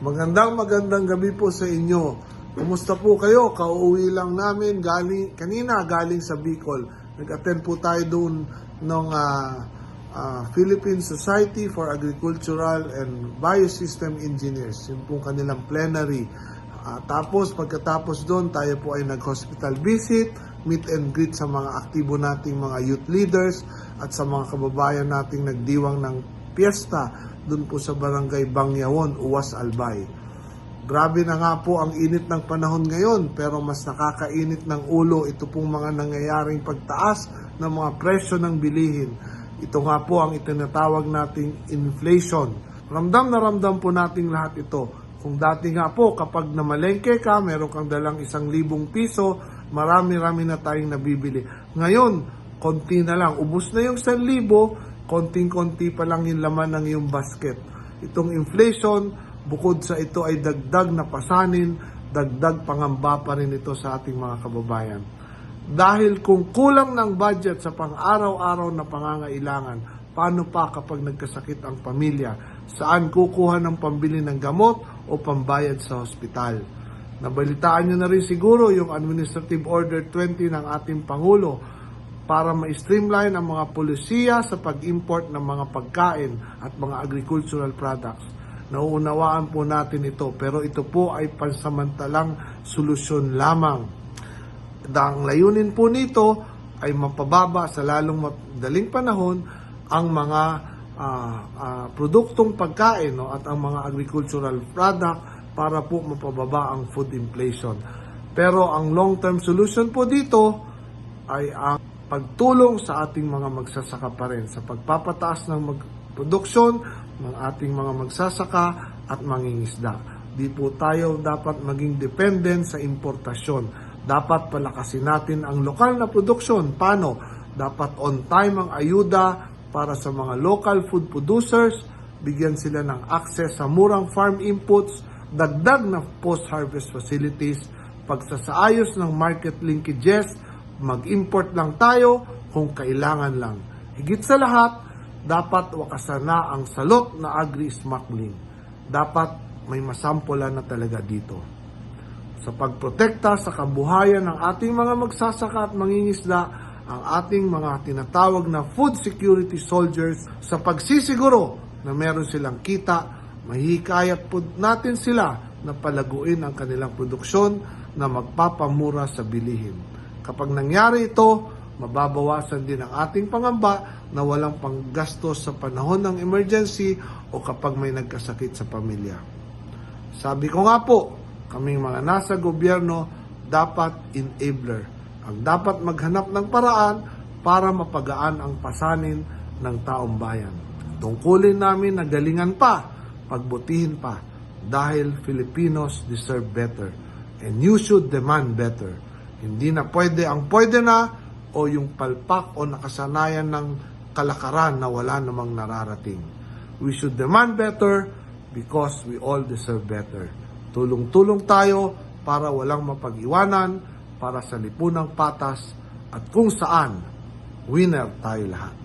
Magandang gabi po sa inyo. Kumusta po kayo? Kauuwi lang namin kanina galing sa Bicol. Nag-attend po tayo doon ng Philippine Society for Agricultural and Biosystem Engineers. Yung po kanilang plenary. Tapos pagkatapos doon, tayo po ay nag-hospital visit, meet and greet sa mga aktibo nating mga youth leaders at sa mga kababayan nating nagdiwang ng piyesta doon po sa barangay Bangyawon, Uwas, Albay. Grabe na nga po ang init ng panahon ngayon, pero mas nakakainit ng ulo ito pong mga nangyayaring pagtaas ng mga presyo ng bilihin. Ito nga po ang itinatawag nating inflation. Ramdam na ramdam po nating lahat ito. Kung dati nga po kapag namalengke ka, meron kang dalang 1,000 piso, marami-rami na tayong nabibili. Ngayon, konti na lang. Ubus na yung 1,000, konting-konti pa lang yung laman ng iyong basket. Itong inflation, bukod sa ito ay dagdag na pasanin, dagdag pangamba pa rin ito sa ating mga kababayan. Dahil kung kulang ng budget sa pang-araw-araw na pangangailangan, paano pa kapag nagkasakit ang pamilya? Saan kukuha ng pambili ng gamot o pambayad sa hospital? Nabalitaan nyo na rin siguro yung Administrative Order 20 ng ating Pangulo para ma-streamline ang mga polisiya sa pag-import ng mga pagkain at mga agricultural products. Nauunawaan po natin ito, pero ito po ay pansamantalang solusyon lamang. Ang layunin po nito ay mapababa sa lalong madaling panahon ang mga produktong pagkain at ang mga agricultural product para po mapababa ang food inflation. Pero ang long-term solution po dito ay ang pagtulong sa ating mga magsasaka pa rin sa pagpapataas ng produksyon ng ating mga magsasaka at mangingisda. Di po tayo dapat maging dependent sa importasyon. Dapat palakasin natin ang lokal na produksyon. Paano? Dapat on time ang ayuda para sa mga local food producers, bigyan sila ng access sa murang farm inputs, dagdag na post-harvest facilities, pagsasaayos ng market linkages, mag-import lang tayo kung kailangan lang. Higit sa lahat, dapat wakasan na ang salot na agri-smuggling. Dapat may masampulan na talaga dito. Sa pagprotekta sa kabuhayan ng ating mga magsasaka at mangingisda, ang ating mga tinatawag na food security soldiers, sa pagsisiguro na meron silang kita, mahihikayat po natin sila na palaguin ang kanilang produksyon na magpapamura sa bilihin. Kapag nangyari ito, mababawasan din ang ating pangamba na walang panggastos sa panahon ng emergency o kapag may nagkasakit sa pamilya. Sabi ko nga po, kaming mga nasa gobyerno dapat enabler. Ang dapat maghanap ng paraan para mapagaan ang pasanin ng taong bayan. Tungkulin namin na galingan pa, pagbutihin pa, dahil Filipinos deserve better and you should demand better. Hindi na pwede ang pwede na o yung palpak o nakasanayan ng kalakaran na wala namang nararating. We should demand better because we all deserve better. Tulong-tulong tayo para walang mapag-iwanan, para sa lipunang patas at kung saan winner tayo lahat.